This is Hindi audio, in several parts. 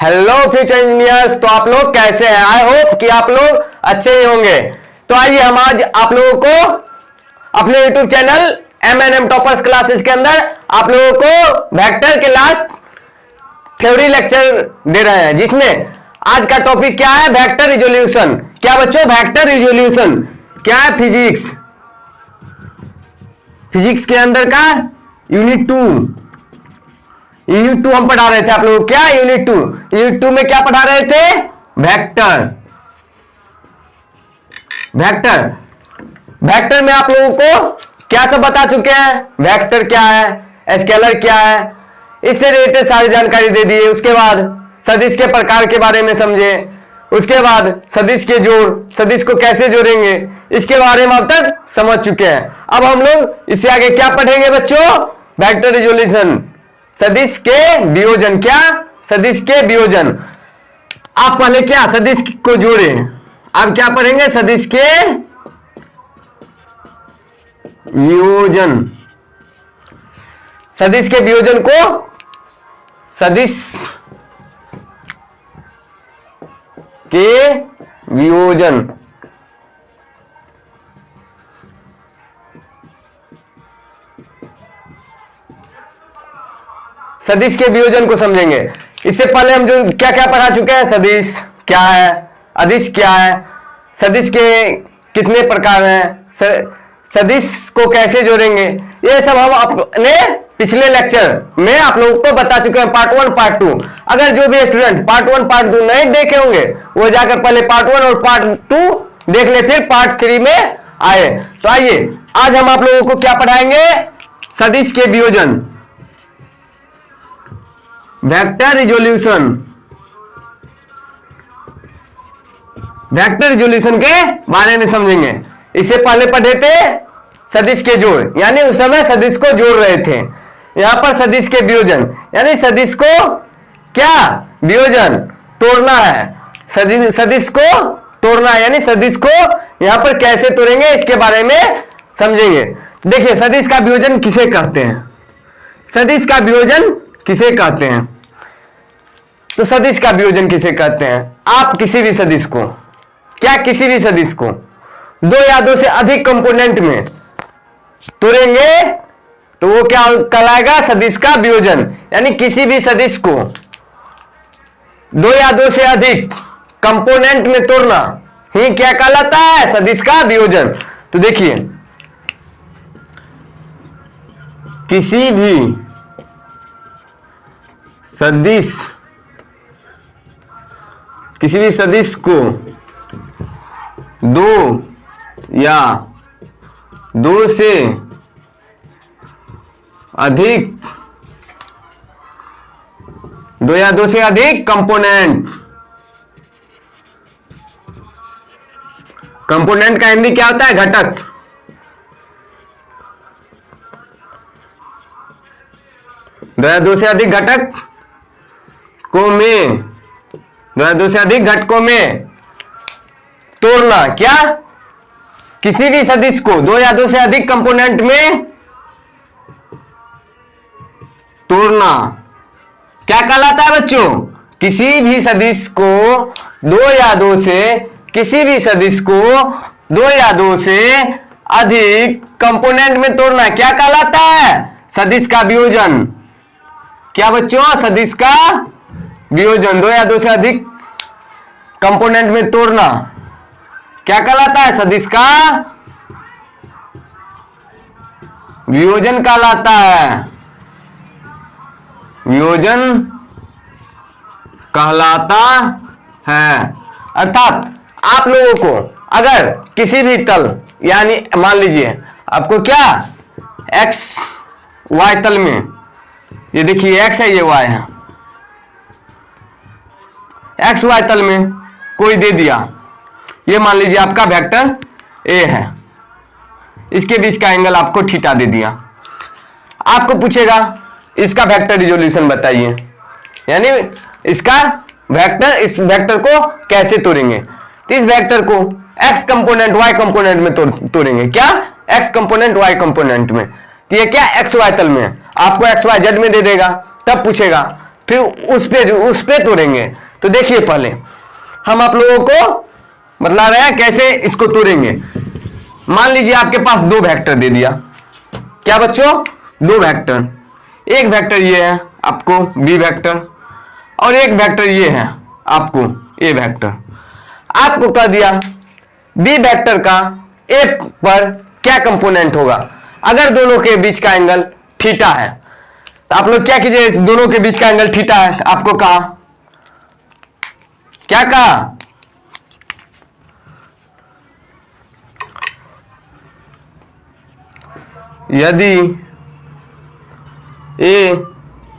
Hello future engineers. तो आप लोग कैसे हैं? आई होप कि आप लोग अच्छे ही होंगे। तो आइए हम आज आप लोगों को अपने YouTube channel MNM toppers classes के अंदर आप लोगों को वेक्टर के लास्ट थ्योरी लेक्चर दे रहे हैं, जिसमें आज का टॉपिक क्या है? Vector resolution. क्या बच्चों? वेक्टर रिजोल्यूशन क्या है? फिजिक्स के अंदर का यूनिट 2 हम पढ़ा रहे थे आप लोग। क्या यूनिट 2 में क्या पढ़ा रहे थे? वेक्टर में आप लोगों को क्या सब बता चुके हैं? वेक्टर क्या है, स्केलर क्या है, इससे रिलेटेड सारी जानकारी दे दी है। उसके बाद सदिश के प्रकार के बारे में समझे। उसके बाद सदिश के जोड़, सदिश को कैसे जोड़ेंगे, इसके बारे में अब तक समझ चुके हैं। अब हम लोग इससे आगे क्या पढ़ेंगे बच्चों? वेक्टर रिजोल्यूशन, सदिश के वियोजन। क्या? सदिश के वियोजन। आप पहले क्या सदिश को जोड़े, आप क्या पढ़ेंगे? सदिश के वियोजन। सदिश के वियोजन को सदिश के वियोजन सदिश के वियोजन को समझेंगे। इससे पहले हम जो क्या क्या पढ़ा चुके हैं? सदिश क्या है, अदिश क्या है, सदिश के कितने प्रकार हैं, सदिश को कैसे जोड़ेंगे, ये सब हम अपने पिछले लेक्चर में आप लोगों को बता चुके हैं। Part 1 part 2। अगर जो भी स्टूडेंट पार्ट 1 पार्ट 2 नहीं देखे होंगे वो जाकर पहले पार्ट 1 और पार्ट 2 देख ले, फिर पार्ट 3 में आए। तो आइए आज हम आप लोगों को क्या पढ़ाएंगे? सदिश के वियोजन, वेक्टर रिजोल्यूशन। वेक्टर रिजोल्यूशन के बारे में समझेंगे। इससे पहले पढ़े थे सदिश के जोड़, यानी उस समय सदिश को जोड़ रहे थे। यहां पर सदिश के वियोजन, यानी सदिश को क्या? वियोजन तोड़ना है। सदिश को तोड़ना है, यानी सदिश को यहां पर कैसे तोड़ेंगे इसके बारे में समझेंगे। देखिए सदिश का वियोजन किसे कहते हैं? सदिश का वियोजन किसे कहते हैं? तो सदिश का वियोजन किसे कहते हैं? आप किसी भी सदिश को, क्या किसी भी सदिश को दो या दो से अधिक कंपोनेंट में तोड़ेंगे तो वो क्या कहलाएगा? सदिश का वियोजन। यानी किसी भी सदिश को दो या दो से अधिक कंपोनेंट में तोड़ना ही क्या कहलाता है? सदिश का वियोजन। तो देखिए किसी भी सदिश को दो या दो से अधिक कंपोनेंट का हिंदी क्या होता है? घटक। दो से अधिक घटकों में तोड़ना। क्या? किसी भी सदिश को दो या दो से अधिक कंपोनेंट में तोड़ना क्या कहलाता है बच्चों? किसी भी सदिश को दो या दो से अधिक कंपोनेंट में तोड़ना क्या कहलाता है? सदिश का वियोजन। क्या बच्चों? सदिश का वियोजन। दो या दो से अधिक कंपोनेंट में तोड़ना क्या कहलाता है? सदिश का वियोजन कहलाता है। वियोजन कहलाता है। अर्थात आप लोगों को अगर किसी भी तल, यानी मान लीजिए आपको क्या x y तल में, ये देखिए x है, ये y है, x y तल में कोई दे दिया, ये मान लीजिए आपका वेक्टर a है, इसके बीच का एंगल आपको थीटा दे दिया। आपको पूछेगा इसका वेक्टर रिजोल्यूशन बताइए, यानी इसका वेक्टर, इस वेक्टर को कैसे तोड़ेंगे? तो इस वेक्टर को x कंपोनेंट y कंपोनेंट में तोड़ेंगे। क्या? x कंपोनेंट y कंपोनेंट में। तो ये क्या x y तल में, आपको x y z में दे देगा। तब पूछेगा फिर उस पे तोड़ेंगे। तो देखिए पहले हम आप लोगों को बतला रहे हैं कैसे इसको तोड़ेंगे। मान लीजिए आपके पास दो वेक्टर दे दिया, क्या बच्चों, दो वेक्टर। एक वेक्टर ये है आपको बी वेक्टर और एक वेक्टर ये है आपको ए वेक्टर। आपको कह दिया बी वेक्टर का ए पर क्या कंपोनेंट होगा अगर दोनों के बीच का एंगल थीटा है। तो आप लोग क्या कीजिए, इस दोनों के बीच का एंगल थीटा है, आपको कहा, क्या कहा, यदि ए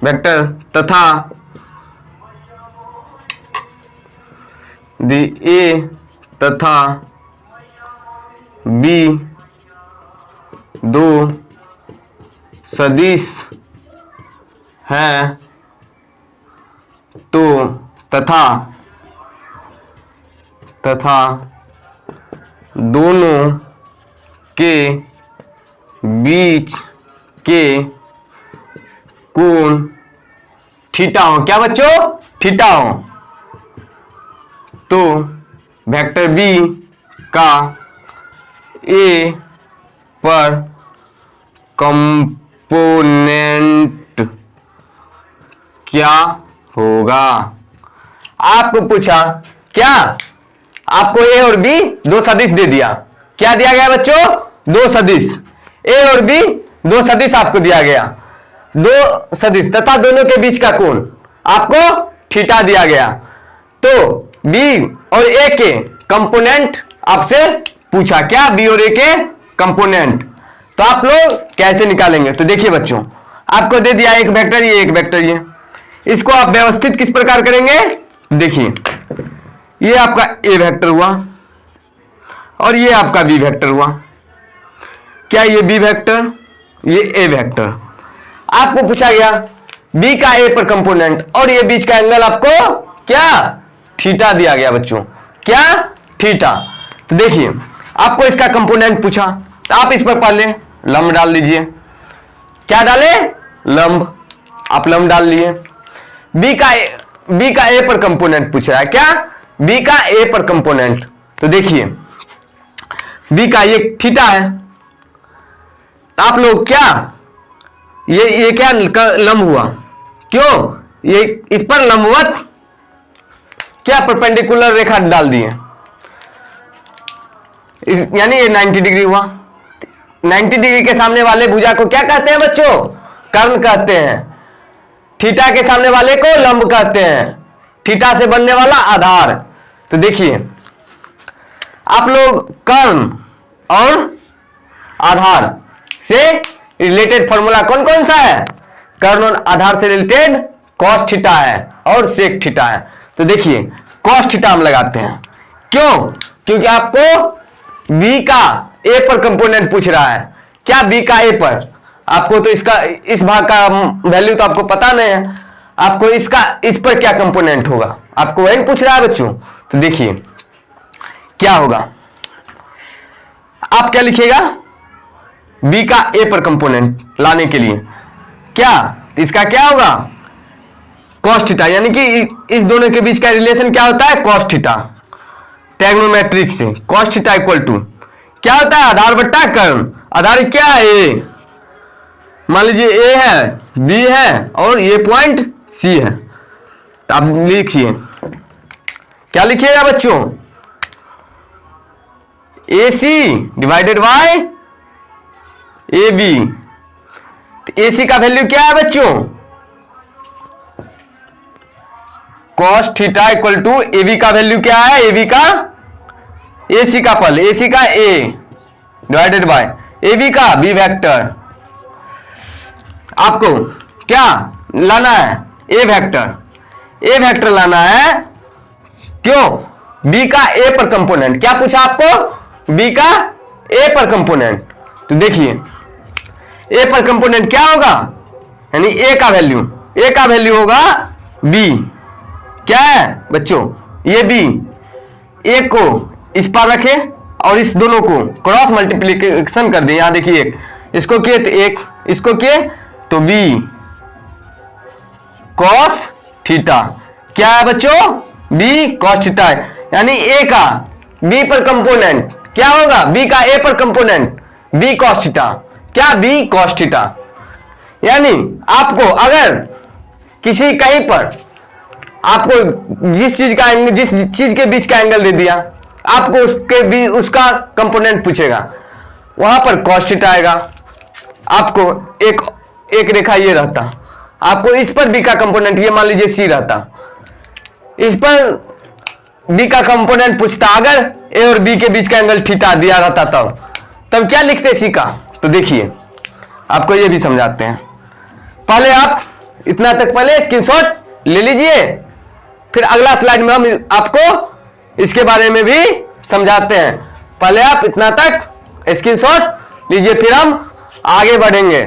वेक्टर तथा ए तथा बी दो सदिश हैं तो तथा दोनों के बीच के कोण थीटा हो, क्या बच्चों, थीटा हो, तो वेक्टर बी का ए पर कंपोनेंट क्या होगा। आपको पूछा क्या, आपको ए और बी दो सदिश दे दिया, क्या दिया गया बच्चों, दो सदिश, ए और बी दो सदिश आपको दिया गया, दो सदिश तथा दोनों के बीच का कोण आपको थीटा दिया गया। तो बी और ए के कंपोनेंट आपसे पूछा, क्या, बी और ए के कंपोनेंट। तो आप लोग कैसे निकालेंगे, तो देखिए बच्चों आपको दे दिया एक वेक्टर ये, एक वेक्टर ये, इसको आप व्यवस्थित किस प्रकार करेंगे, देखिए ये आपका ए वेक्टर हुआ और ये आपका बी वेक्टर हुआ, क्या ये बी वेक्टर, ये ए वेक्टर। आपको पूछा गया बी का ए पर कंपोनेंट और ये बीच का एंगल आपको क्या, थीटा दिया गया बच्चों, क्या, थीटा। तो देखिए आपको इसका कंपोनेंट पूछा तो आप इस पर पहले लंब डाल लीजिए, क्या डाले, लंब, आप लंब डाल लिए। बी का ए पर कंपोनेंट पूछ रहा है, क्या, बी का ए पर कंपोनेंट। तो देखिए बी का ये थीटा है, आप लोग क्या, ये क्या लंब हुआ, क्यों, ये इस पर लंबवत क्या परपेंडिकुलर रेखा डाल दिए, यानी ये 90 डिग्री हुआ। 90 डिग्री के सामने वाले भुजा को क्या कहते हैं बच्चों, कर्ण कहते हैं। थीटा के सामने वाले को लंब कहते हैं, थीटा से बनने वाला आधार। तो देखिए आप लोग कर्ण और आधार से रिलेटेड फॉर्मूला कौन कौन सा है, कर्ण और आधार से रिलेटेड कॉस थीटा है और सेक थीटा है। तो देखिए कॉस थीटा हम लगाते हैं, क्यों, क्योंकि आपको बी का ए पर कंपोनेंट पूछ रहा है, क्या, बी का ए पर। आपको तो इसका इस भाग का वैल्यू तो आपको पता नहीं है, आपको इसका इस पर क्या कंपोनेंट होगा आपको वही पूछ रहा है बच्चों। तो देखिए क्या होगा, आप क्या लिखिएगा, बी का ए पर कंपोनेंट लाने के लिए क्या, इसका क्या होगा, कॉस थीटा, यानी कि इस दोनों के बीच का रिलेशन क्या होता है, कॉस थीटा, ट्रिग्नोमेट्रिक से कॉस थीटा इक्वल टू क्या होता है, आधार बट्टा कर्ण। आधार क्या है, ए, मान लीजिए ए है, बी है और ये पॉइंट सी है। तो आप लिखिए, क्या लिखिएगा बच्चों, A C divided by A B. A C का वैल्यू क्या है बच्चों, cos theta equal to A B का वैल्यू क्या है, ए बी का, ए सी का पल, ए सी का ए डिवाइडेड बाय ए बी का बी वेक्टर। आपको क्या लाना है, ए वेक्टर, ए वेक्टर लाना है, क्यों, बी का ए पर कंपोनेंट, क्या पूछा आपको, बी का ए पर कंपोनेंट। तो देखिए ए पर कंपोनेंट क्या होगा, यानी ए का वैल्यू, ए का वैल्यू होगा बी, क्या है बच्चों, ये बी, ए को इस पर रखे और इस दोनों को क्रॉस मल्टीप्लीकेशन कर दें। यहां देखिए एक, इसको किए तो एक, इसको किए तो बी कॉस थीटा। क्या है बच्चों? बी कॉस थीटा है, यानी ए का बी पर कंपोनेंट क्या होगा? बी का ए पर कंपोनेंट बी कॉस थीटा। क्या? B cos theta. यानी आपको अगर किसी कहीं पर आपको जिस चीज के बीच का एंगल दे दिया, आपको उसके भी उसका कंपोनेंट पूछेगा, वहां पर कॉस थीटा आएगा। आपको एक रेखा ये रहता, आपको इस पर बी का कंपोनेंट ये मान लीजिए सी रहता, इस पर बी का कंपोनेंट पूछता, अगर ए और बी के बीच का एंगल थीटा दिया रहता तब क्या लिखते सी का? तो देखिए आपको ये भी समझाते हैं। पहले आप इतना तक पहले स्क्रीनशॉट ले लीजिए, फिर अगला स्लाइड में हम आपको इसके बारे में भी समझाते हैं। पहले आप इतना तक स्क्रीनशॉट लीजिए, फिर हम आगे बढ़ेंगे।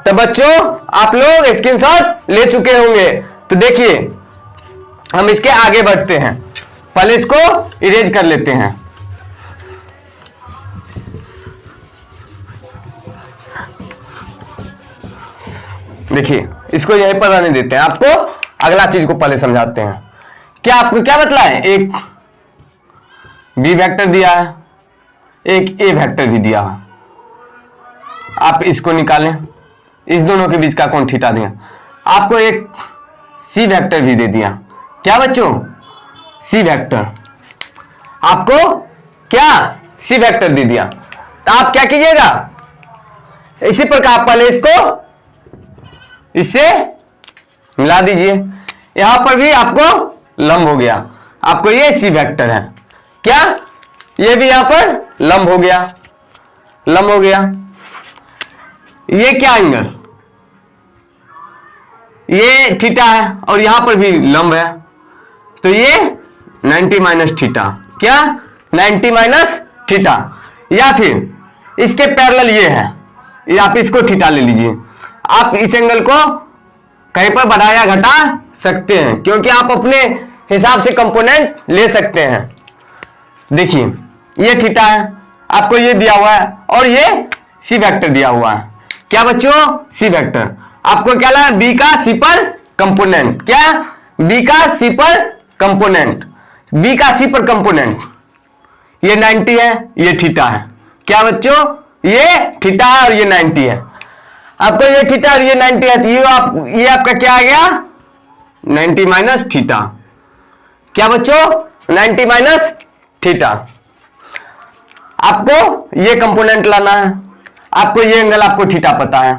तो बच्चों आप लोग स्क्रीनशॉट ले चुके होंगे, तो देखिए हम इसके आगे बढ़ते हैं। पहले इसको इरेज कर लेते हैं। देखिए इसको यहीं पर रहने देते हैं, आपको अगला चीज को पहले समझाते हैं। क्या आपको क्या बतला है? एक बी वेक्टर दिया है, एक ए वेक्टर भी दिया है। आप इसको निकालें, इस दोनों के बीच का कोण थीटा दिया। आपको एक सी वेक्टर भी दे दिया। क्या बच्चों? C vector. आपको क्या? सी वेक्टर दे दिया। तो आप क्या कीजिएगा? इसी प्रकार आप पहले इसको इससे मिला दीजिए। यहां पर भी आपको लंब हो गया, आपको ये सी वेक्टर है। क्या? ये भी यहां पर लंब हो गया, लंब हो गया। ये क्या एंगल? ये थीटा है और यहां पर भी लंब है, तो ये 90 माइनस थीटा। क्या? 90 माइनस थीटा। या फिर इसके पैरेलल ये है, आप इसको थीटा ले लीजिए। आप इस एंगल को कहीं पर बढ़ा या घटा सकते हैं, क्योंकि आप अपने हिसाब से कंपोनेंट ले सकते हैं। देखिए ये थीटा है, आपको ये दिया हुआ है, और ये सी वेक्टर दिया हुआ है। क्या बच्चों? C vector. आपको क्या लगा? बी का सी पर कंपोनेंट। क्या? बी का सी पर कंपोनेंट, बी का सी पर कंपोनेंट। ये 90 है, ये थीटा है। क्या बच्चों? ये थीटा है और ये 90 है। आपको ये थीटा और ये 90 है, तो ये आपका क्या आ गया? 90 माइनस थीटा। क्या बच्चों? 90 माइनस थीटा। आपको ये कंपोनेंट लाना है, आपको ये एंगल आपको थीटा पता है,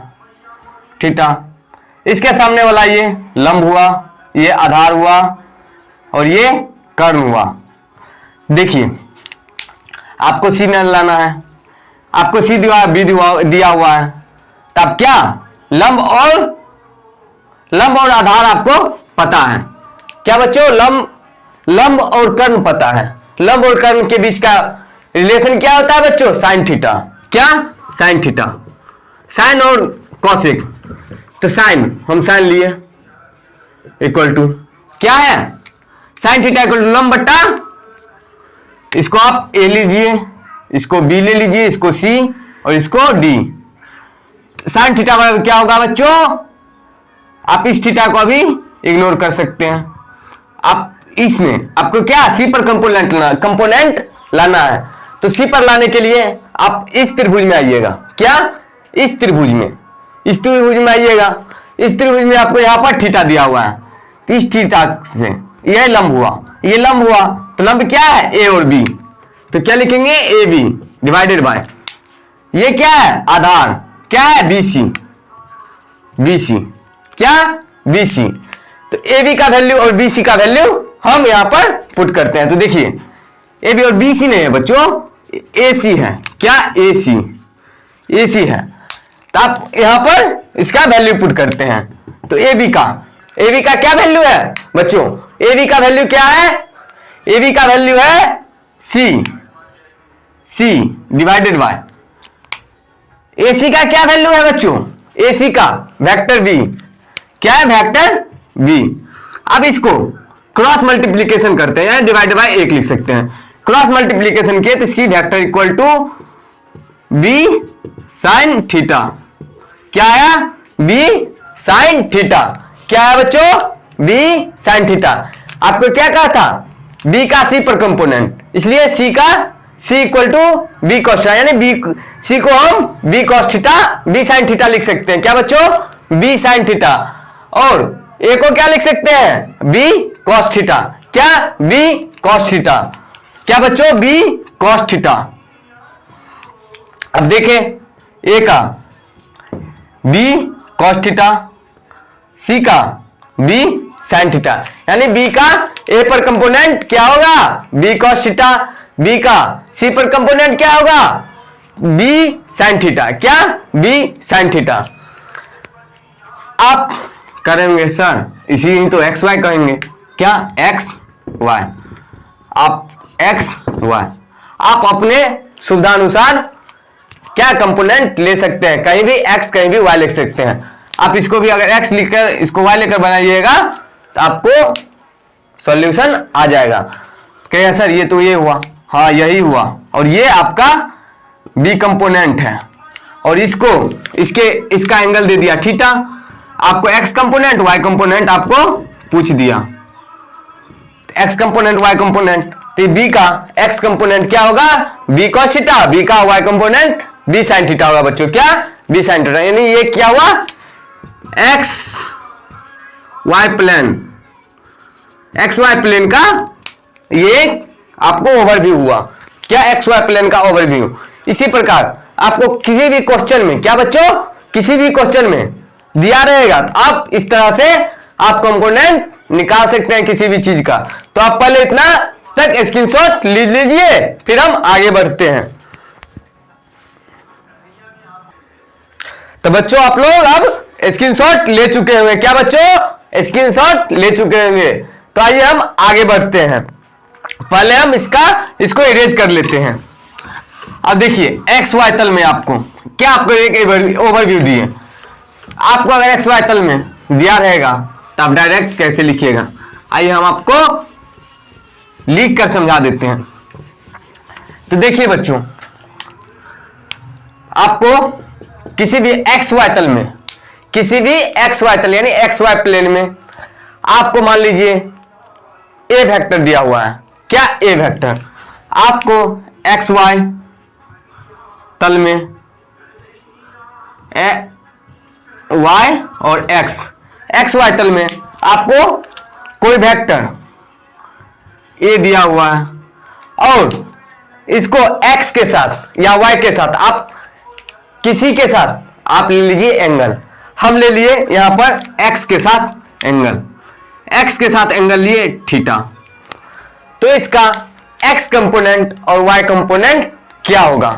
थीटा। इसके सामने वाला ये लंब हुआ, ये आधार हुआ, और ये कर्ण हुआ। देखिए आपको सी में लाना है, आपको सी दिया हुआ है, तब क्या? लंब और आधार आपको पता है। क्या बच्चों? लंब और कर्ण पता है। लंब और कर्ण के बीच का रिलेशन क्या होता है बच्चों? Sine theta. क्या? Sine theta. साइन और कॉसेक, तो साइन हम साइन लिए इक्वल टू क्या है? साइन थीटा इक्वल टू लंब बट्टा, इसको आप ए लीजिए, इसको बी ले लीजिए, इसको सी और इसको डी। साइन थीटा बराबर क्या होगा बच्चों? आप इस थीटा को अभी इग्नोर कर सकते हैं। आप इसमें आपको क्या? सी पर कंपोनेंट लाना है। तो सी पर लाने के लिए आप इस त्रिभुज में आइएगा। क्या? इस त्रिभुज में आइएगा। इस त्रिभुज में आपको यहां पर थीटा दिया हुआ है, इस थीटा से यह लंब हुआ, ये लंब हुआ, तो लंब क्या है? ए और बी। तो क्या लिखेंगे? ए बी डिवाइडेड बाय ये क्या है? आधार। क्या है? BC। BC क्या? BC। तो AB का वैल्यू और BC का वैल्यू हम यहां पर पुट करते हैं। तो देखिए AB और BC नहीं है बच्चों, AC है। क्या? AC है। तो आप यहां पर इसका वैल्यू पुट करते हैं। तो AB का क्या वैल्यू है बच्चों? AB का वैल्यू क्या है? AB का वैल्यू है C डिवाइडेड बाय AC का क्या वैल्यू है बच्चों? AC का वेक्टर B। क्या है? Vector B। अब इसको क्रॉस मल्टीप्लीकेशन करते हैं, डिवाइडेड बाय 1 लिख सकते हैं। क्रॉस मल्टीप्लीकेशन किए तो C vector equal to B sine theta. क्या आया? B sine theta. क्या है बच्चों? B sine theta. आपको क्या कहा था? बी का सी पर कंपोनेंट, इसलिए सी का C equal to B cos theta, यानी बी सी को हम B cos theta B sine theta लिख सकते हैं। क्या बच्चों? B sine theta. और ए को क्या लिख सकते हैं? B cos theta. क्या? B cos theta. क्या बच्चों? B cos theta. अब देखें ए का बी कॉस थीटा, सी का बी साइन थीटा, यानी बी का ए पर कंपोनेंट क्या होगा? B cos theta. बी का सी पर कंपोनेंट क्या होगा? B sine theta. क्या? B sine theta. आप करेंगे सर इसी तो एक्स वाई कहेंगे। क्या? X Y. आप एक्स वाई आप अपने सुविधानुसार क्या कंपोनेंट ले सकते हैं, कहीं भी एक्स कहीं भी वाई लिख सकते हैं। आप इसको भी अगर एक्स लिखकर इसको वाई लेकर बनाइएगा तो आपको सॉल्यूशन आ जाएगा। क्या सर ये तो ये हुआ? हाँ यही हुआ। और ये आपका बी कंपोनेंट है और इसको इसका एंगल दे दिया थीटा। आपको एक्स कंपोनेंट वाई कंपोनेंट आपको पूछ दिया, एक्स कंपोनेंट वाई कंपोनेंट। तो बी का एक्स कंपोनेंट क्या होगा? B cos theta. बी का y component B sine theta होगा बच्चों। क्या? B sine theta. यानी ये क्या हुआ? X y plane, x y plane का ये आपको ओवरव्यू हुआ। क्या? एक्स वाई प्लेन का ओवरव्यू। इसी प्रकार आपको किसी भी क्वेश्चन में, क्या बच्चों? किसी भी क्वेश्चन में दिया रहेगा तो आप इस तरह से आप कंपोनेंट निकाल सकते हैं किसी भी चीज का। तो आप पहले इतना तक स्क्रीनशॉट ले लीजिए, फिर हम आगे बढ़ते हैं। तो बच्चों आप लोग अब स्क्रीनशॉट ले चुके होंगे। क्या बच्चों? स्क्रीनशॉट ले चुके होंगे। तो आइए हम आगे बढ़ते हैं। पहले हम इसको इरेज कर लेते हैं। अब देखिए एक्स वाई तल में आपको क्या, आपको एक ओवरव्यू दिए। आपको अगर एक्स वाई तल में दिया रहेगा तो आप डायरेक्ट कैसे लिखिएगा, आइए हम आपको लिख कर समझा देते हैं। तो देखिए बच्चों, आपको किसी भी एक्स वाई तल में, किसी भी एक्स वाई तल यानी एक्स वाई प्लेन में आपको मान लीजिए ए वेक्टर दिया हुआ है। क्या? ए वेक्टर। आपको एक्स वाई तल में वाई और एक्स वाई तल में आपको कोई वेक्टर ए दिया हुआ है और इसको एक्स के साथ या वाई के साथ आप किसी के साथ आप ले लीजिए एंगल। हम ले लिए यहां पर एक्स के साथ एंगल, एक्स के साथ एंगल लिए थीटा। तो इसका एक्स कंपोनेंट और वाई कंपोनेंट क्या होगा?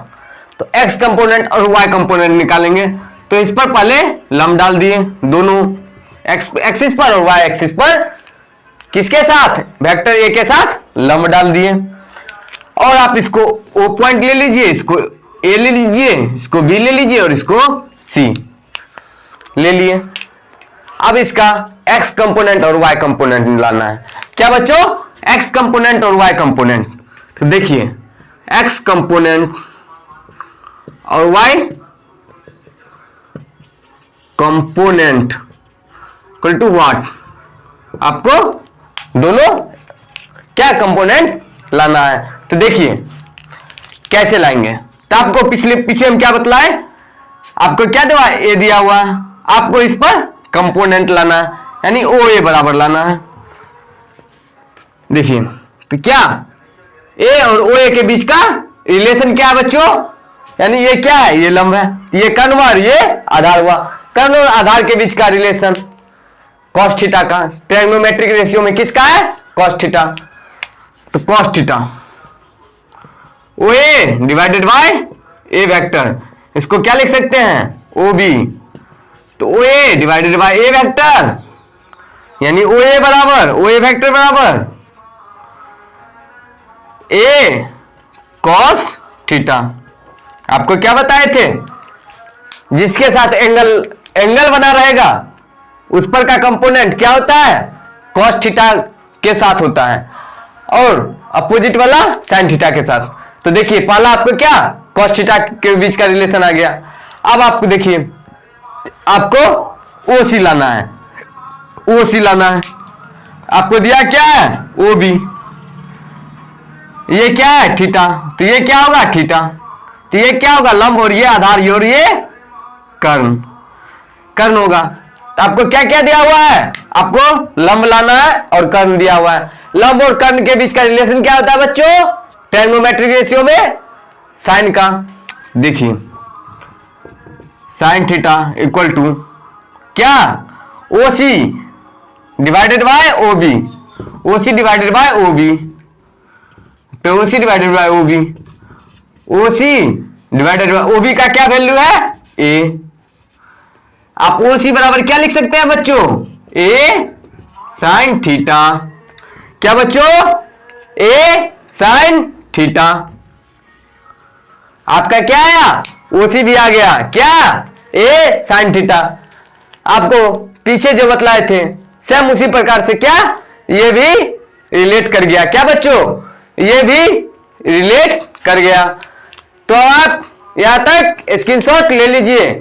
तो एक्स कंपोनेंट और वाई कंपोनेंट निकालेंगे। तो इस पर पहले लंब डाल दिए, दोनों एक्स एक्सिस पर और वाई एक्सिस पर किसके साथ? वेक्टर ए के साथ लंब डाल दिए। और आप इसको ओ पॉइंट ले लीजिए, इसको ए ले लीजिए, इसको बी ले लीजिए और इसको सी ले लिए। अब इसका एक्स कंपोनेंट और वाई कंपोनेंट लाना है। क्या बच्चों? एक्स कंपोनेंट और वाई कंपोनेंट। तो देखिए एक्स कंपोनेंट और y component equal to what? आपको दोनों क्या कंपोनेंट लाना है। तो देखिए कैसे लाएंगे। तो आपको पीछे हम क्या बतलाए, आपको क्या दिया? ए दिया हुआ है। आपको इस पर कंपोनेंट लाना है, यानी ओ ए बराबर लाना है। देखिए तो क्या ए और ओ ए के बीच का रिलेशन क्या है बच्चों? यानी ये क्या है? ये लंब है, ये कर्ण हुआ और ये आधार हुआ। कर्ण और आधार के बीच का रिलेशन कॉस थीटा का, ट्रायगोनोमेट्रिक रेशियो में किसका है? Cos theta. तो cos theta O A divided by A vector, इसको क्या लिख सकते हैं? O B. तो O A divided by A vector यानी ओ ए बराबर ओ ए वेक्टर बराबर ए कॉस थीटा। आपको क्या बताए थे? जिसके साथ एंगल बना रहेगा उस पर का कंपोनेंट क्या होता है? कॉस थीटा के साथ होता है और अपोजिट वाला साइन थीटा के साथ। तो देखिए पहला आपको क्या cos थीटा के बीच का रिलेशन आ गया। अब आपको देखिए, आपको OC लाना है, OC लाना है। आपको दिया क्या है, OB, ये क्या है थीटा, तो ये क्या होगा थीटा, तो ये क्या होगा लंब, और ये आधार, और ये कर्ण, कर्ण होगा। तो आपको क्या क्या दिया हुआ है, आपको लंब लाना है और कर्ण दिया हुआ है। लंब और कर्ण के बीच का रिलेशन क्या होता है बच्चों, ट्रिग्नोमेट्रिक रेशियो में साइन का। देखिए साइन थीटा इक्वल टू क्या, OC divided by OB, OC divided by OB, तो OC divided by OB, OC divided by OB का क्या वैल्यू है, A। आप OC बराबर क्या लिख सकते हैं बच्चों, A साइन थीटा, क्या बच्चों, A साइन थीटा। आपका क्या आया, OC भी आ गया, क्या, A साइन थीटा। आपको पीछे जो बतलाए थे सेम उसी प्रकार से क्या, ये भी रिलेट कर गया, क्या बच्चों, ये भी रिलेट कर गया। तो आप यहां तक स्क्रीनशॉट ले लीजिए,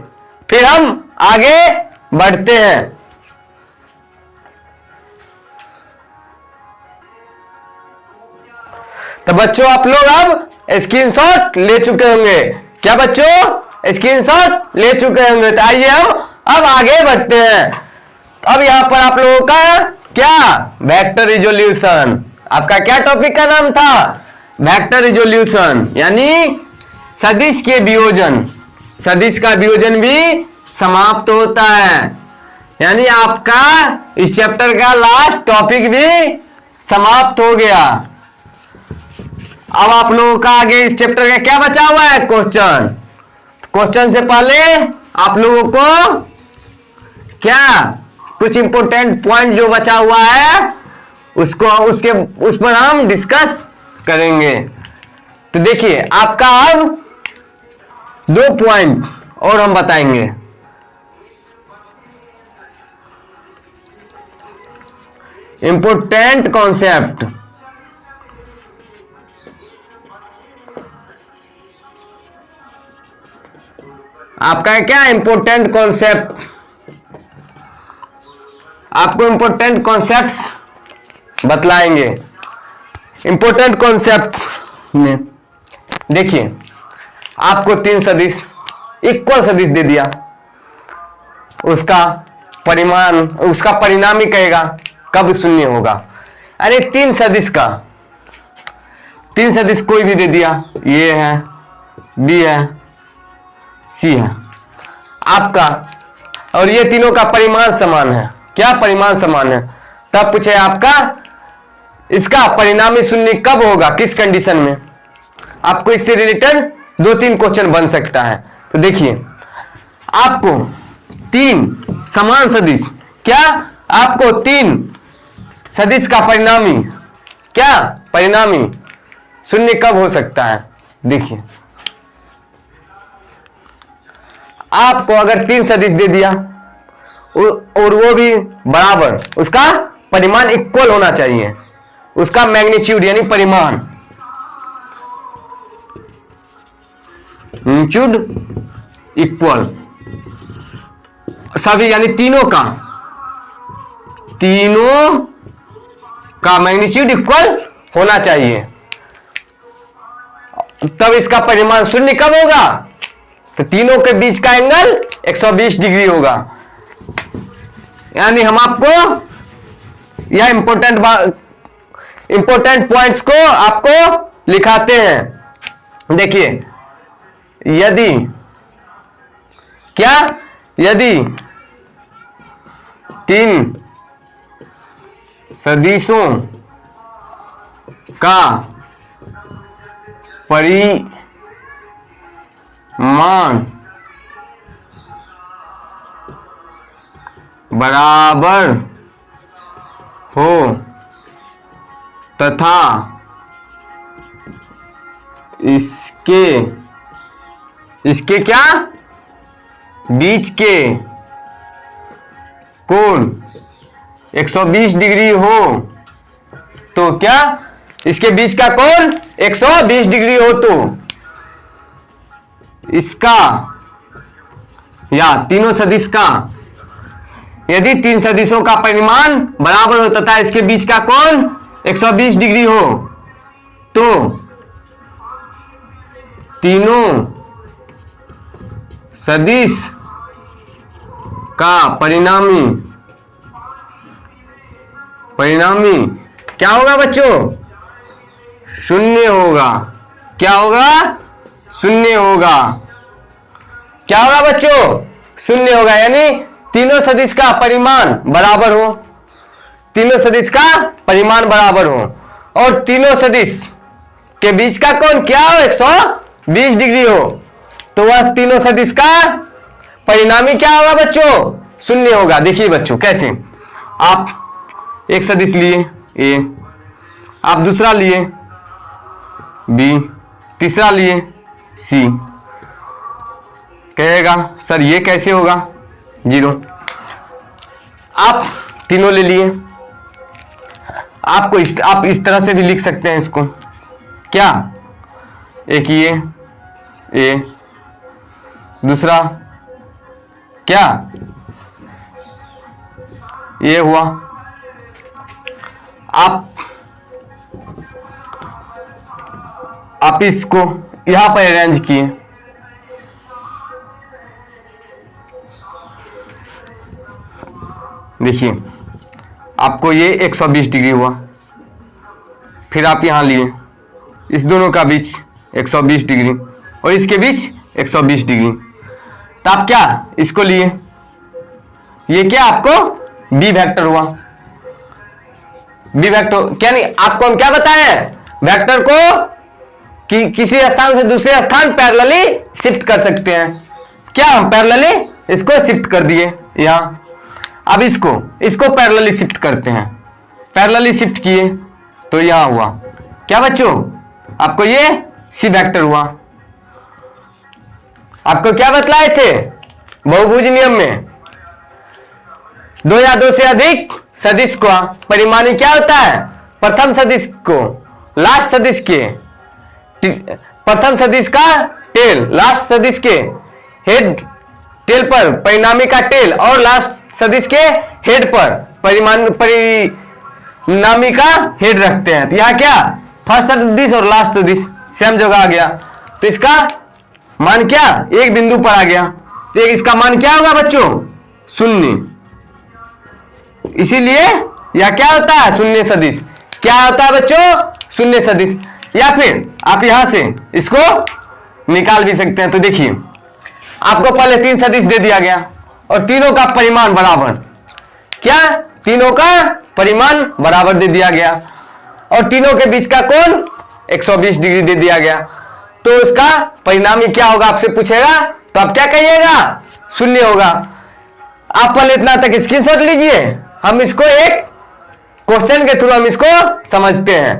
फिर हम आगे बढ़ते हैं। तो बच्चों आप लोग अब स्क्रीनशॉट ले चुके होंगे, क्या बच्चों, स्क्रीनशॉट ले चुके होंगे। तो आइए हम अब आगे बढ़ते हैं। तो अब यहां पर आप लोगों का क्या, वेक्टर रिजोल्यूशन, आपका क्या टॉपिक का नाम था, वेक्टर रिजोल्यूशन, यानी सदिश के वियोजन। सदिश का वियोजन भी समाप्त होता है, यानी आपका इस चैप्टर का लास्ट टॉपिक भी समाप्त हो गया। अब आप लोगों का आगे इस चैप्टर का क्या बचा हुआ है, क्वेश्चन। क्वेश्चन से पहले आप लोगों को क्या कुछ इंपॉर्टेंट पॉइंट जो बचा हुआ है उसको उस पर हम डिस्कस करेंगे। तो देखिए आपका अब 2 पॉइंट और हम बताएंगे। इंपॉर्टेंट कॉन्सेप्ट, आपका क्या इंपॉर्टेंट कॉन्सेप्ट, आपको इंपॉर्टेंट कॉन्सेप्ट्स बतलाएंगे। इंपॉर्टेंट कॉन्सेप्ट में देखिए आपको 3 सदिश, इक्वल सदिश दे दिया, उसका परिमाण, उसका परिणाम ही कहेगा कब शून्य होगा। अरे 3 सदिश का, 3 सदिश कोई भी दे दिया, ये है, बी है, सी है आपका, और ये तीनों का परिमाण समान है, क्या परिमाण समान है। तब पूछे आपका इसका परिणामी शून्य कब होगा, किस कंडीशन में। आपको इससे रिलेटेड 2-3 क्वेश्चन बन सकता है। तो देखिए आपको 3 समान सदिश, क्या आपको 3 सदिश का परिणामी, क्या परिणामी शून्य कब हो सकता है। देखिए आपको अगर 3 सदिश दे दिया और वो भी बराबर, उसका परिमाण इक्वल होना चाहिए, उसका मैग्नीट्यूड यानी परिमाण, मैग्नीट्यूड इक्वल सभी, यानी तीनों का मैग्नीट्यूड इक्वल होना चाहिए, तब इसका परिमाण शून्य कब होगा, तो तीनों के बीच का एंगल 120 डिग्री होगा। यानी हम आपको यह इंपॉर्टेंट पॉइंट्स को आपको लिखाते हैं। देखिए यदि क्या, यदि 3 सदिशों का परिमाण बराबर हो तथा इसके क्या बीच के कोण 120 डिग्री हो, तो क्या इसके बीच का कोण 120 डिग्री हो, तो इसका या तीनों सदिश का यदि तीन सदिशों का परिमाण बराबर हो तथा इसके बीच का कोण 120 डिग्री हो तो तीनों सदिश का परिणामी क्या होगा बच्चों? शून्य होगा। क्या होगा? शून्य होगा। क्या होगा बच्चों? शून्य होगा। यानी तीनों सदिश का परिमाण बराबर हो, तीनों सदिश का परिमाण बराबर हो और तीनों सदिश के बीच का कोण क्या हो? 120 डिग्री हो तो वह तीनों सदिश का परिणामी क्या होगा बच्चों? शून्य होगा। देखिए बच्चों कैसे, आप एक सदिश लिए ए, आप दूसरा लिए बी, तीसरा लिए सी, कहेगा सर ये कैसे होगा? 0। आप तीनों ले लिए, आप इस तरह से भी लिख सकते हैं इसको, क्या? एक ये ए, दूसरा क्या ये हुआ। आप इसको यहां पर अरेंज किए, देखिए आपको ये 120 डिग्री हुआ, फिर आप यहां लिए इस दोनों का बीच 120 डिग्री और इसके बीच 120 डिग्री, तो आप क्या इसको लिए, ये क्या आपको बी वेक्टर हुआ। बी वेक्टर क्या नहीं, आपको हम क्या बताएं? वेक्टर को किसी स्थान से दूसरे स्थान पैरेलली शिफ्ट कर सकते हैं। क्या हम पैरेलली इसको शिफ्ट कर दिए यहां, अब इसको पैरेलली शिफ्ट करते हैं, पैरेलली शिफ्ट किए तो यहां हुआ क्या बच्चों? आपको ये सी वेक्टर हुआ। आपको क्या बतलाए थे बहुभुज नियम में? दो या दो से अधिक सदिश का परिमाणी क्या होता है? प्रथम सदिश को लास्ट सदिश के, प्रथम सदिश का टेल लास्ट सदिश के हेड, टेल पर परिणामी का टेल और लास्ट सदिश के हेड पर परिणामी का हेड रखते हैं। तो यहां क्या फर्स्ट सदिश और लास्ट सदिश सेम जगह आ गया, तो इसका मान क्या एक बिंदु पर आ गया, तो इसका मान क्या होगा बच्चों? शून्य। इसीलिए यह क्या होता है? शून्य सदिश। क्या होता है बच्चों? शून्य सदिश। या फिर आप यहां से इसको निकाल भी सकते हैं। तो देखिए आपको पहले तीन सदिश दे दिया गया और तीनों का परिमाण बराबर, क्या तीनों का परिमाण बराबर दे दिया गया और तीनों के बीच का कोण 120 डिग्री दे दिया गया, तो उसका परिणामी क्या होगा आपसे पूछेगा, तो आप क्या कहिएगा? शून्य होगा। आप पहले इतना तक स्क्रीनशॉट लीजिए, हम इसको एक क्वेश्चन के थ्रू हम इसको समझते हैं।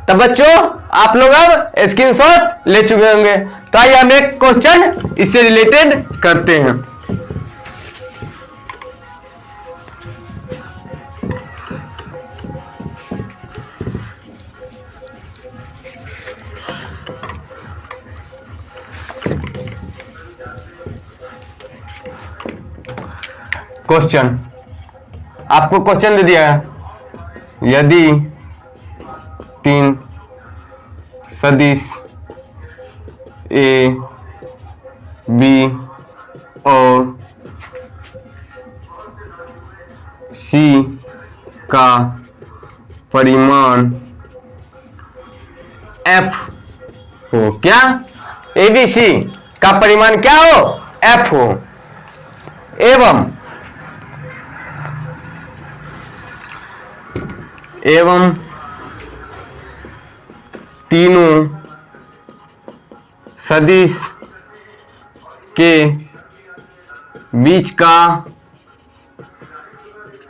तो बच्चों आप लोग अब स्क्रीनशॉट ले चुके होंगे, तो आइए हम एक क्वेश्चन इससे रिलेटेड करते हैं। क्वेश्चन, आपको क्वेश्चन दे दिया है, यदि तीन सदिश ए, बी और सी का परिमाण एफ हो, क्या ए बी सी का परिमाण क्या हो? एफ हो, एवं तीनों सदिश के बीच का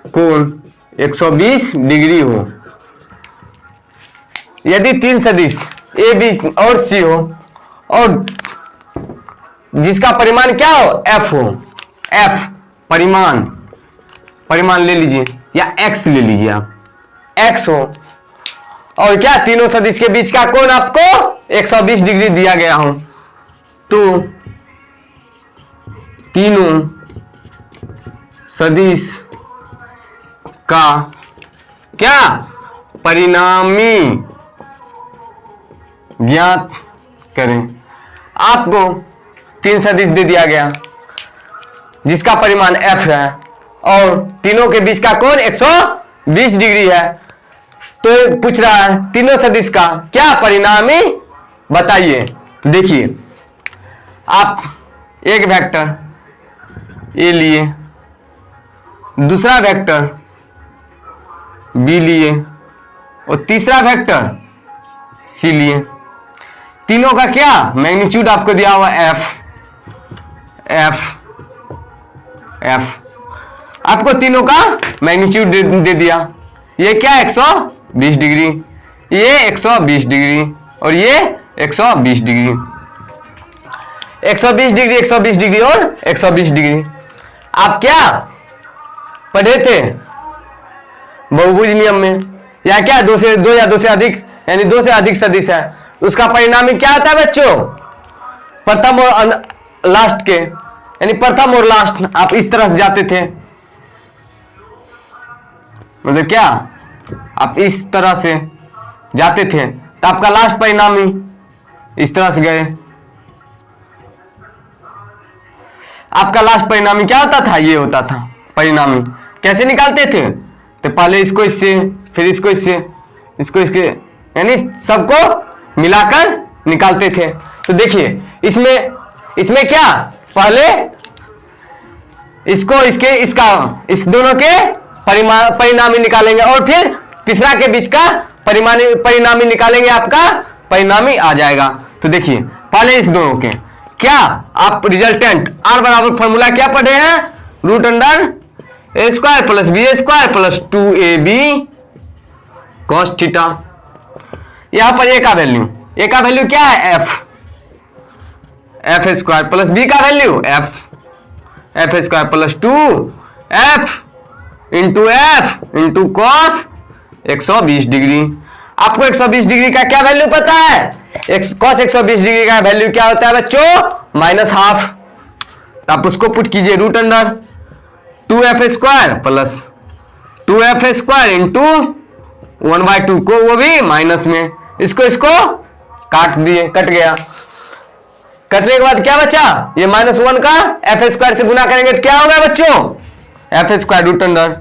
कोण 120 डिग्री हो। यदि तीन सदिश ए, बी और सी हो और जिसका परिमाण क्या हो? एफ हो, एफ परिमाण ले लीजिए या एक्स ले लीजिए आप, एक्स हो और क्या तीनों सदिश के बीच का कोण आपको 120 डिग्री दिया गया हो, तो तीनों सदिश का क्या परिणामी ज्ञात करें। आपको तीन सदिश दे दिया गया जिसका परिमाण f है और तीनों के बीच का कोण 120 डिग्री है, तो पूछ रहा है तीनों सदिश का क्या परिणामी बताइए। देखिए आप एक वेक्टर ए लिए, दूसरा वेक्टर बी लिए और तीसरा वेक्टर सी लिए। तीनों का क्या मैग्नीट्यूड आपको दिया हुआ एफ एफ एफ, आपको तीनों का मैग्नीट्यूड दे दिया। ये क्या 120 डिग्री, ये 120 डिग्री और ये 120 डिग्री, 120 डिग्री 120 डिग्री और 120 डिग्री। आप क्या पढ़े थे बहुभुज नियम में, या क्या दो या दो से अधिक यानी दो से अधिक सदिश है, उसका परिणामी क्या आता है बच्चों, प्रथम और लास्ट के, यानी प्रथम और लास्ट आप इस तरह से जाते थे, मतलब क्या आप इस तरह से जाते थे तो आपका लास्ट परिणामी इस तरह से गए। आपका लास्ट परिणामी क्या होता था, ये होता था परिणामी। कैसे निकालते थे, तो पहले इसको इससे, फिर इसको इससे, इसको इसके, यानी सबको मिलाकर निकालते थे। तो देखिए इसमें क्या पहले इसको इसके इसका इस दोनों के परिणामी निकालेंगे और फिर तीसरा के बीच का परिणामी निकालेंगे, आपका परिणामी आ जाएगा। तो देखिए पहले इस दोनों के क्या आप रिजल्टेंट आर बराबर फॉर्मूला क्या पढ़े हैं, root under A square plus B square plus 2ab cos theta. यहां पर ए का वैल्यू क्या है एफ स्क्वायर प्लस बी का value F square plus 2f into cos 120 degree. आपको 120 डिग्री का क्या वैल्यू पता है, कॉस 120 डिग्री का वैल्यू क्या होता है बच्चों, -12। तो आप उसको पुट कीजिए root under 2f square plus 2f square into 1/2 को वो भी माइनस में, इसको काट दिए, कट गया। कटने के बाद क्या बचा, ये -1 का एफ स्क्वायर से गुना करेंगे तो क्या होगा बच्चों, f square root under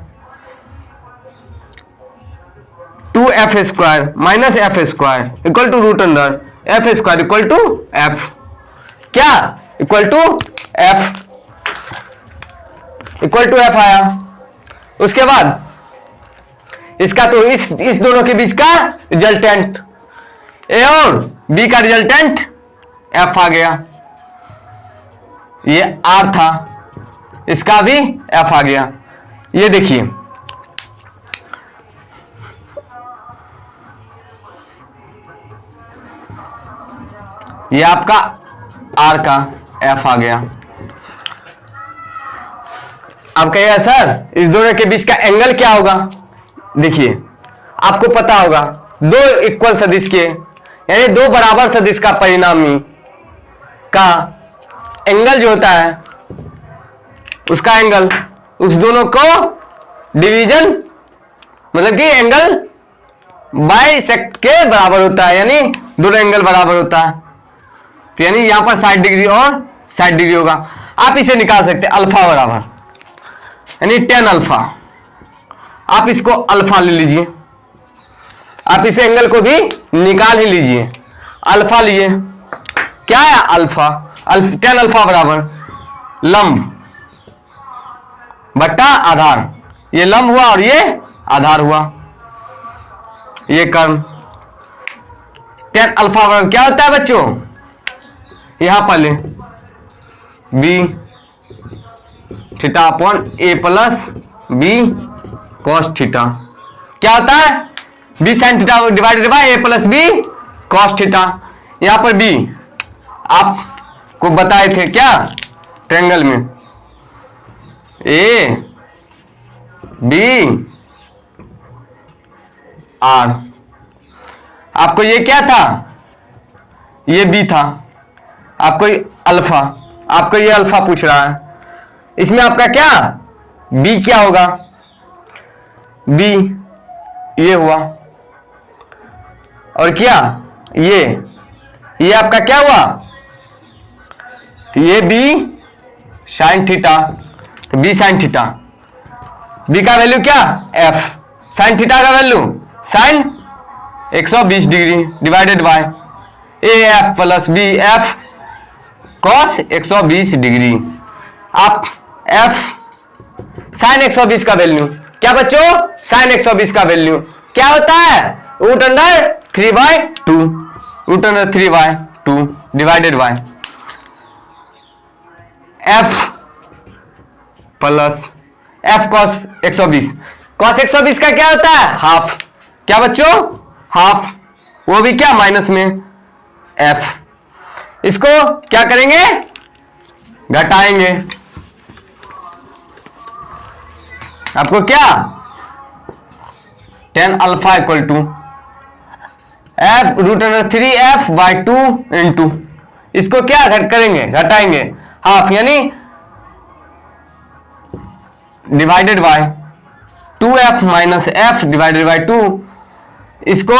2f square minus f square equal to root under f square equal to f, क्या इक्वल टू एफ आया। उसके बाद इसका तो इस दोनों के बीच का रिजल्टेंट ए और बी का रिजल्टेंट एफ आ गया, ये आर था, इसका भी एफ आ गया। ये देखिए ये आपका आर का एफ आ गया। अब कहिए सर इस दोनों के बीच का एंगल क्या होगा, देखिए आपको पता होगा दो इक्वल सदिश के यानी दो बराबर सदिश का परिणामी का एंगल जो होता है उसका एंगल उस दोनों को डिवीजन मतलब कि एंगल बाइसेक्ट के बराबर होता है, यानी दोनों एंगल बराबर होता है। तो यानी यहां पर 60 डिग्री और 60 डिग्री होगा। आप इसे निकाल सकते हैं अल्फा बराबर यानी 10 अल्फा, आप इसको अल्फा ले लीजिए, आप इस एंगल को भी निकाल ही लीजिए, अल्फा लिए, क्या है अल्फा, 10 अल्फा बराबर लंब बट्टा आधार, ये लंब हुआ और ये आधार हुआ, ये कर्म 10 अल्फा बराबर क्या होता है बच्चों, यहां पर ले B theta upon A plus B cos theta, क्या होता है B sine theta divided by A plus B cos theta. यहां पर बी आपको बताए थे क्या ट्रायंगल में ए बी आर, आपको ये क्या था, ये बी था, आपको अल्फा, आपको ये अल्फा पूछ रहा है। इसमें आपका क्या बी क्या होगा, बी ये हुआ, और क्या ये आपका क्या हुआ, तो ये बी साइन थीटा, तो बी साइन थीटा, बी का वैल्यू क्या एफ, साइन थीटा का value sine 120 degree divided by A f plus B f cos 120 degree. आप एफ साइन 120 का वैल्यू क्या बच्चों, साइन 120 का वैल्यू क्या होता है, root under 3/2, root under 3/2 divided by f plus f cos 120, cos 120 का क्या होता है हाफ, क्या बच्चों हाफ, वो भी क्या माइनस में एफ, इसको क्या करेंगे घटाएंगे, आपको क्या tan alpha equal to f root under 3f/2 into, इसको क्या घट करेंगे घटाएंगे हाफ, यानी divided by 2f minus f divided by 2, इसको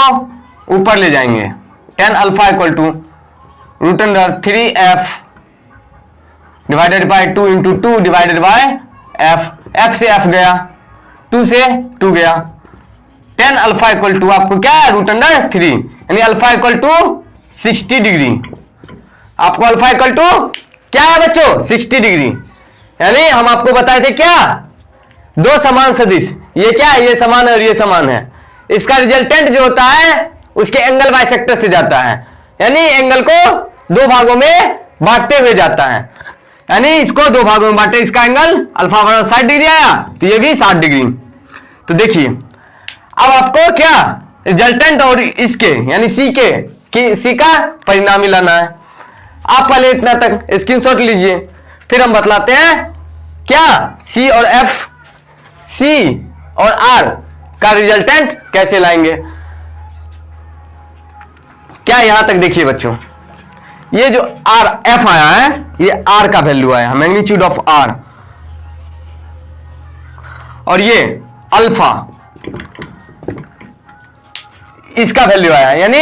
ऊपर ले जाएंगे, tan alpha equal to root under 3f divided by 2 into 2 divided by f, f से एफ गया, 2 से 2 गया, tan अल्फा इक्वल टू आपको क्या है रूट अंडर 3, यानी अल्फा इक्वल टू 60 डिग्री, आपको अल्फा इक्वल टू क्या है बच्चों 60 डिग्री, यानी हम आपको बताए थे क्या दो समान सदिश, ये क्या है, ये समान है और ये समान है, इसका रिजल्टेंट जो होता है उसके एंगल बाइसेक्टर से जाता है, यानी एंगल को दो भागों में बांटते हुए जाता है, यानी इसको दो भागों में बांटे, इसका एंगल अल्फा बराबर 60 डिग्री आया, तो ये भी 60 डिग्री। तो देखिए अब आपको क्या रिजल्टेंट और इसके यानी सी का परिणामी लाना है। आप पहले इतना तक स्क्रीनशॉट लीजिए, फिर हम बतलाते हैं क्या सी और एफ, सी और आर का रिजल्टेंट कैसे लाएंगे। क्या यहां तक देखिए बच्चों, ये जो आर एफ आया है, ये आर का वैल्यू आया मैग्नीट्यूड ऑफ आर, और ये अल्फा इसका वैल्यू आया, यानी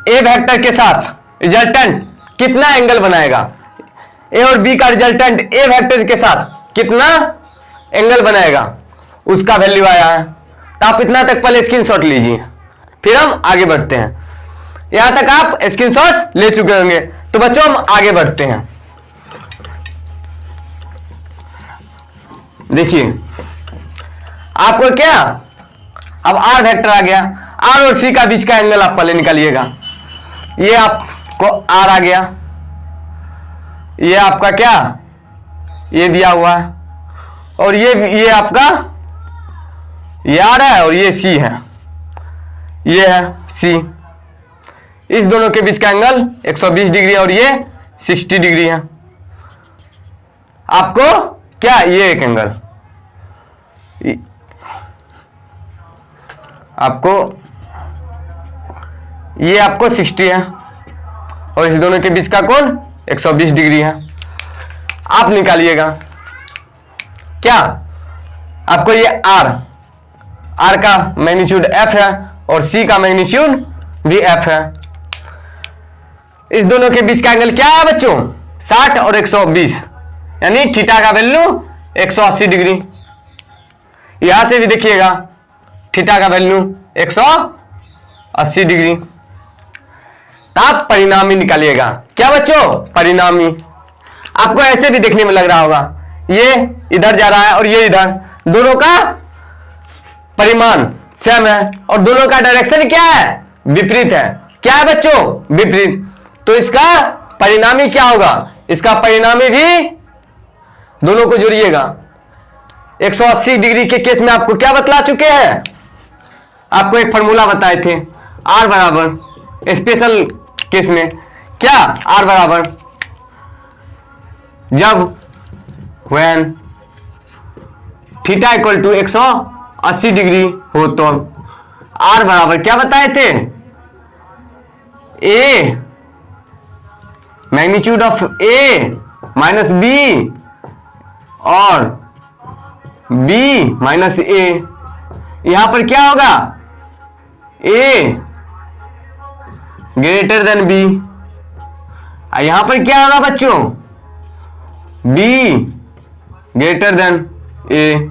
ए वेक्टर के साथ रिजल्टेंट कितना एंगल बनाएगा, ए और बी का रिजल्टेंट ए वेक्टर के साथ कितना एंगल बनाएगा उसका वैल्यू आया है। तो आप इतना तक पहले स्क्रीनशॉट लीजिए, फिर हम आगे बढ़ते हैं। यहां तक आप स्क्रीनशॉट ले चुके होंगे, तो बच्चों हम आगे बढ़ते हैं। देखिए आपको क्या अब आर वेक्टर आ गया, आर और सी का बीच का एंगल आप पहले निकालिएगा, ये आपको आर आ गया, ये आपका क्या ये दिया हुआ है, और ये आपका ये आर है और ये सी है, ये है सी, इस दोनों के बीच का एंगल 120 डिग्री और ये 60 डिग्री है। आपको क्या ये एक एंगल ये आपको 60 है और इस दोनों के बीच का कोण 120 डिग्री है। आप निकालिएगा क्या, आपको ये आर का मैग्नीट्यूड एफ है और सी का मैग्नीट्यूड भी एफ है। इस दोनों के बीच का एंगल क्या है बच्चों 60 और 120, यानी थीटा का वैल्यू 180 डिग्री। यहां से भी देखिएगा थीटा का वैल्यू 180 डिग्री। तो आप परिणामी निकालिएगा क्या बच्चों, परिणामी। आपको ऐसे भी देखने में लग रहा होगा, ये इधर जा रहा है और ये इधर, दोनों का परिमाण सेम है और दोनों का डायरेक्शन क्या है, विपरीत है। क्या है बच्चों, विपरीत। तो इसका परिणामी क्या होगा, इसका परिणामी भी दोनों को जोड़िएगा। 180 डिग्री के केस में आपको क्या बतला चुके हैं, आपको एक फॉर्मूला बताए थे, आर बराबर स्पेशल केस में क्या, आर बराबर जब when theta equal to 180 degree हो तो आर बराबर क्या बताए थे A, magnitude of A minus B और बी माइनस ए, यहां पर क्या होगा, ए ग्रेटर देन बी, यहां पर क्या होगा बच्चों, बी ग्रेटर देन ए,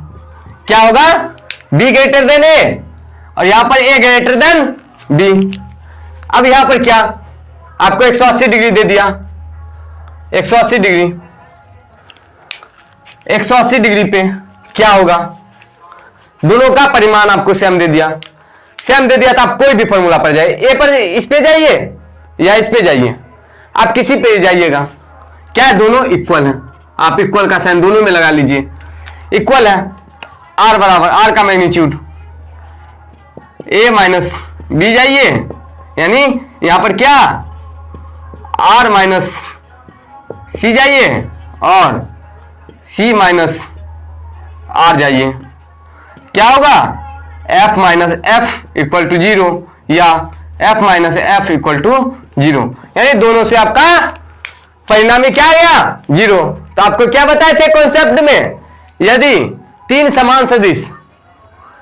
क्या होगा, बी ग्रेटर देन ए और यहां पर ए ग्रेटर देन बी। अब यहां पर क्या, आपको 180 डिग्री दे दिया, 180 डिग्री, 180 डिग्री पे क्या होगा, दोनों का परिमाण आपको सेम दे दिया, सेम दे दिया तो आप कोई भी फॉर्मूला पर जाइए, ए पर इस पे जाइए या इस पे जाइए, आप किसी पे जाइएगा, क्या है, दोनों इक्वल हैं, आप इक्वल का साइन दोनों में लगा लीजिए, इक्वल है, आर बराबर आर का मैग्नीट्यूड ए माइनस बी, जाइए यानी यहां पर क्या, आर माइनस सी जाइए और सी माइनस आर जाइए, क्या होगा, f minus f equal to 0 या f minus f equal to 0, यानी दोनों से आपका परिणामी क्या आ गया, 0। तो आपको क्या बताए थे कॉन्सेप्ट में, यदि तीन समान सदिश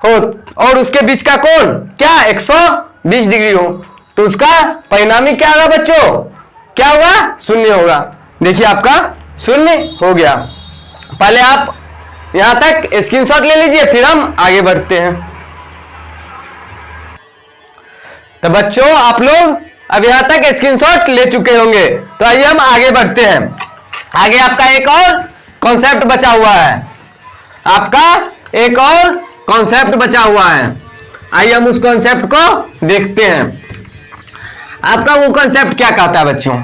हो और उसके बीच का कोण क्या 120 डिग्री हो तो उसका परिणामी क्या होगा बच्चों, क्या होगा, शून्य होगा। देखिए आपका शून्य हो गया। पहले आप यहां तक स्क्रीनशॉट ले लीजिए, फिर हम आगे बढ़ते हैं। तो बच्चों आप लोग अब यहां तक स्क्रीनशॉट ले चुके होंगे, तो आइए हम आगे बढ़ते हैं। आगे आपका एक और कॉन्सेप्ट बचा हुआ है, आपका एक और कॉन्सेप्ट बचा हुआ है, आइए हम उस कॉन्सेप्ट को देखते हैं। आपका वो कॉन्सेप्ट क्या कहता है बच्चों,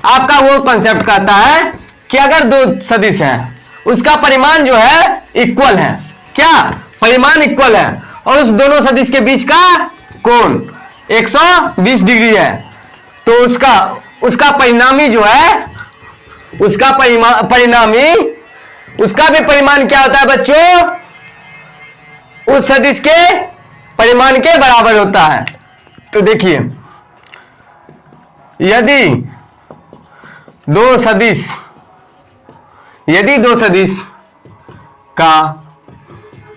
आपका वो कॉन्सेप्ट कहता है कि अगर दो सदिश हैं उसका परिमाण जो है इक्वल है, क्या परिमाण इक्वल है, और उस दोनों सदिश के बीच का कोण 120 डिग्री है, तो उसका परिणामी जो है, उसका परिणामी उसका भी परिमाण क्या होता है बच्चों, उस सदिश के परिमाण के बराबर होता है। तो देखिए यदि दो सदिश का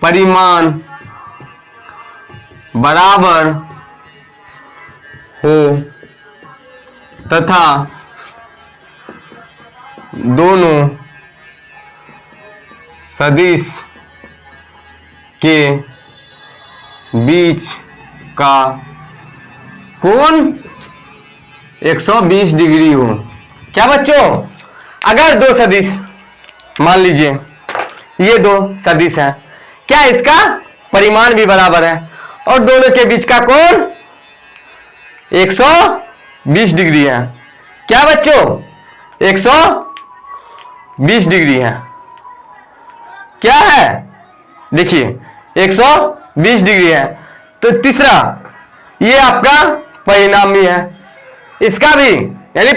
परिमाण बराबर हो तथा दोनों सदिश के बीच का कोण 120 डिग्री हो, क्या बच्चों, अगर दो सदिश मान लीजिए ये दो सदिश है, क्या इसका परिमाण भी बराबर है और दोनों के बीच का कोण 120 डिग्री है, क्या बच्चों 120 डिग्री है, क्या है, देखिए 120 डिग्री है। तो तीसरा ये आपका परिणामी है, इसका भी यानी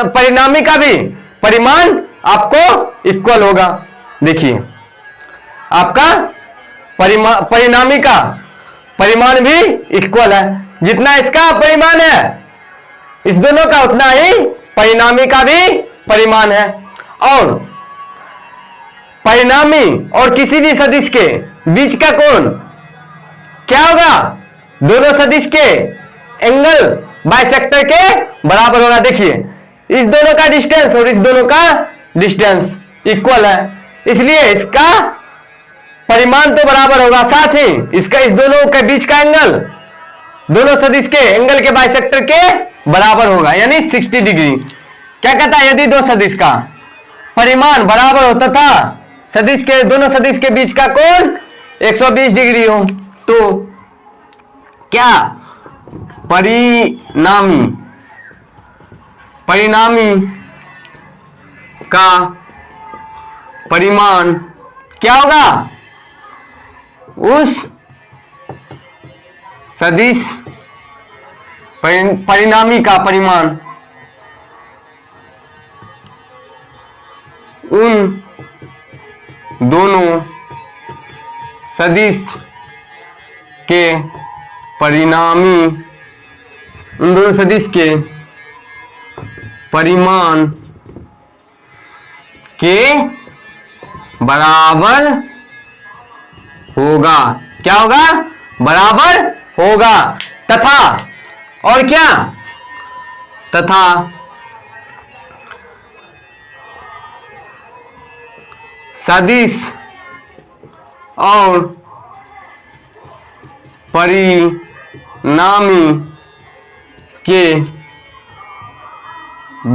परिणामी का भी परिमाण आपको इक्वल होगा। देखिए आपका परिणामी का परिमाण भी इक्वल है, जितना इसका परिमाण है इस दोनों का उतना ही परिणामी का भी परिमाण है। और परिणामी और किसी भी सदिश के बीच का कोण क्या होगा, दोनों सदिश के एंगल बाइसेक्टर के बराबर होगा। देखिए इस दोनों का डिस्टेंस और इस दोनों का डिस्टेंस इक्वल है, इसलिए इसका परिमाण तो बराबर होगा, साथ ही इसका इस दोनों के बीच का एंगल दोनों सदिश के एंगल के बाइसेक्टर के बराबर होगा, यानी 60 डिग्री। क्या कहता है, यदि दो सदिश का परिमाण बराबर हो तथा सदिश के दोनों सदिश के बीच का कोण 120 डिग्री हो तो क्या परिणामी का परिमाण क्या होगा, उस सदिश परिणामी का परिमाण उन दोनों सदिश के परिणामी उन दोनों सदिश के परिमाण के बराबर होगा। क्या होगा? बराबर होगा। तथा, और क्या? तथा सदिश और परिणामी के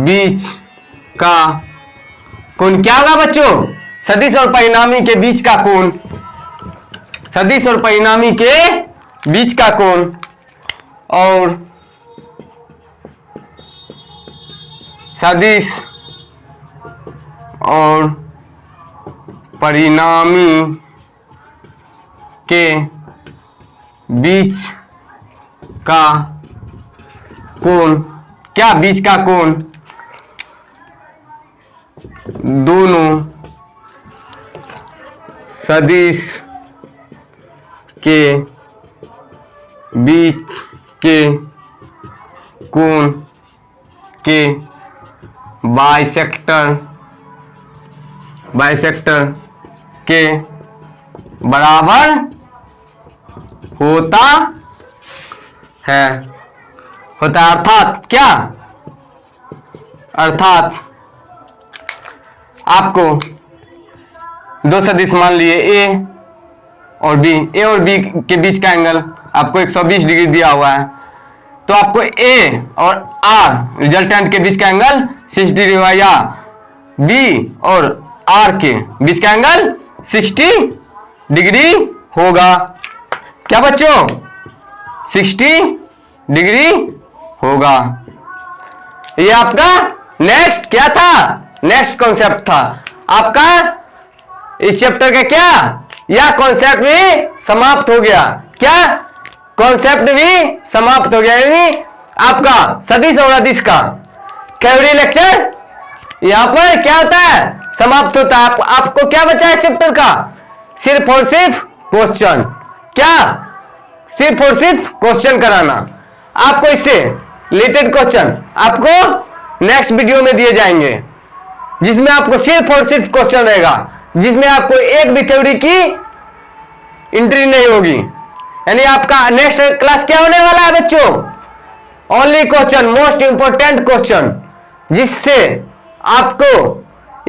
बीच का कोण क्या होगा बच्चों? सदिश और परिणामी के बीच का कोण, सदिश और परिणामी के बीच का कोण और सदिश और परिणामी के बीच का कोण, क्या बीच का कोण? दोनों सदिश के बीच के कोण के बाइसेक्टर के बराबर होता है। अर्थात क्या? अर्थात आपको दो सदिश मान लिए ए और बी, ए और बी के बीच का एंगल आपको 120 डिग्री दिया हुआ है, तो आपको ए और आर रिजल्टेंट के बीच का एंगल 60 डिग्री हुआ, या बी और आर के बीच का एंगल 60 डिग्री होगा। क्या बच्चों? 60 डिग्री होगा। ये आपका नेक्स्ट क्या था? नेक्स्ट कॉन्सेप्ट था आपका इस चैप्टर का। क्या? यह कॉन्सेप्ट भी समाप्त हो गया। क्या? कॉन्सेप्ट भी समाप्त हो गया, यानी आपका सदिश और अदिश का थ्योरी लेक्चर यहां पर क्या होता है? समाप्त होता है। आपको क्या बचा है इस चैप्टर का? सिर्फ और सिर्फ क्वेश्चन। क्या? सिर्फ और सिर्फ क्वेश्चन कराना। आपको इससे रिलेटेड क्वेश्चन आपको नेक्स्ट वीडियो में दिए जाएंगे, जिसमें आपको सिर्फ और सिर्फ क्वेश्चन रहेगा, जिसमें आपको एक भी थ्योरी की एंट्री नहीं होगी। यानी आपका नेक्स्ट क्लास क्या होने वाला है बच्चों? Only question, most important question, जिससे आपको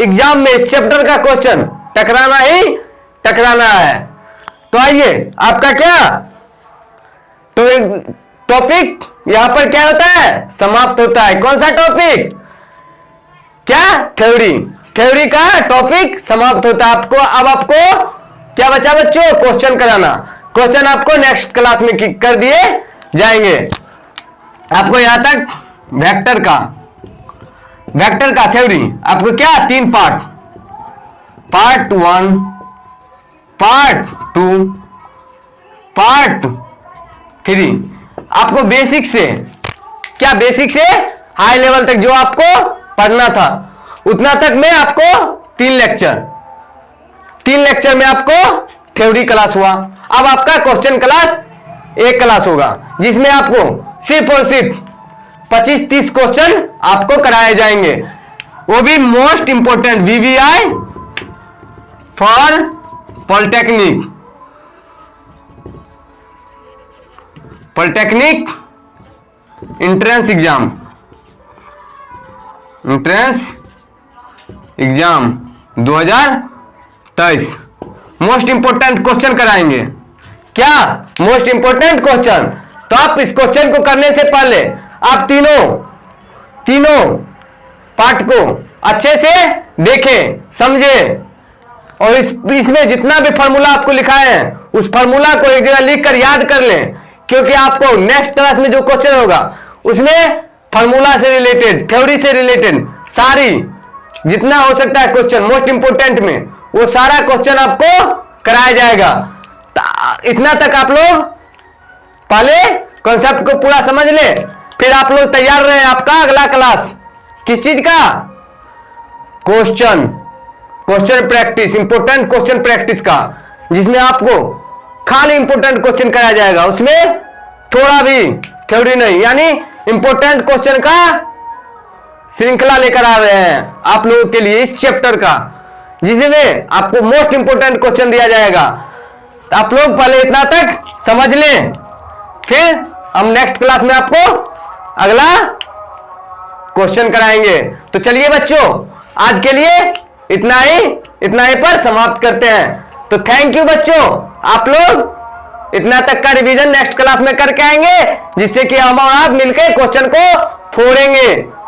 एग्जाम में इस चैप्टर का क्वेश्चन टकराना ही टकराना है। तो आइए, आपका क्या टॉपिक यहां पर क्या होता है? समाप्त होता है। कौन सा टॉपिक? क्या? थ्योरी। थ्योरी का टॉपिक समाप्त होता है। अब आपको क्या बचा बच्चों? क्वेश्चन कराना। क्वेश्चन आपको नेक्स्ट क्लास में कर दिए जाएंगे। आपको यहां तक वेक्टर का थ्योरी आपको क्या? 3 पार्ट, पार्ट 1, पार्ट 2, पार्ट 3। आपको बेसिक से क्या? बेसिक से हाई लेवल तक जो आपको पढ़ना था उतना तक में आपको 3 लेक्चर में आपको थ्योरी क्लास हुआ। अब आपका क्वेश्चन क्लास एक क्लास होगा, जिसमें आपको सिर्फ और सिर्फ 25-30 क्वेश्चन आपको कराए जाएंगे, वो भी most important VVI for polytechnic entrance exam 2023 most important question कराएंगे। क्या? Most important question. तो आप इस क्वेश्चन को करने से पहले आप तीनों पार्ट को अच्छे से देखें, समझें, और इसमें जितना भी फॉर्मूला आपको लिखा है उस फॉर्मूला को एक जगह लिख कर याद कर लें, क्योंकि आपको नेक्स्ट क्लास में जो क्वेश्चन होगा उसमें फॉर्मूला से रिलेटेड, थ्योरी से रिलेटेड सारी जितना हो सकता है क्वेश्चन मोस्ट इंपोर्टेंट में, वो सारा क्वेश्चन आपको कराया जाएगा। इतना तक आप लोग पहले कॉन्सेप्ट को पूरा समझ ले, फिर आप लोग तैयार रहे। आपका अगला क्लास किस चीज का? Question practice, important question practice का, जिसमें आपको खाली इंपोर्टेंट क्वेश्चन कराया जाएगा, उसमें थोड़ा भी थ्योरी नहीं, यानी इंपोर्टेंट क्वेश्चन का श्रृंखला लेकर आ रहे हैं आप लोगों के लिए इस चैप्टर का, जिसमें आपको मोस्ट इंपोर्टेंट क्वेश्चन दिया जाएगा। तो आप लोग पहले इतना तक समझ लें, फिर हम नेक्स्ट क्लास में आपको अगला क्वेश्चन कराएंगे। तो चलिए बच्चों, आज के लिए इतना ही पर समाप्त करते हैं। तो थैंक यू बच्चों, आप लोग इतना तक का रिवीजन नेक्स्ट क्लास में करके आएंगे, जिससे कि हम और आप मिलकर क्वेश्चन को फोड़ेंगे।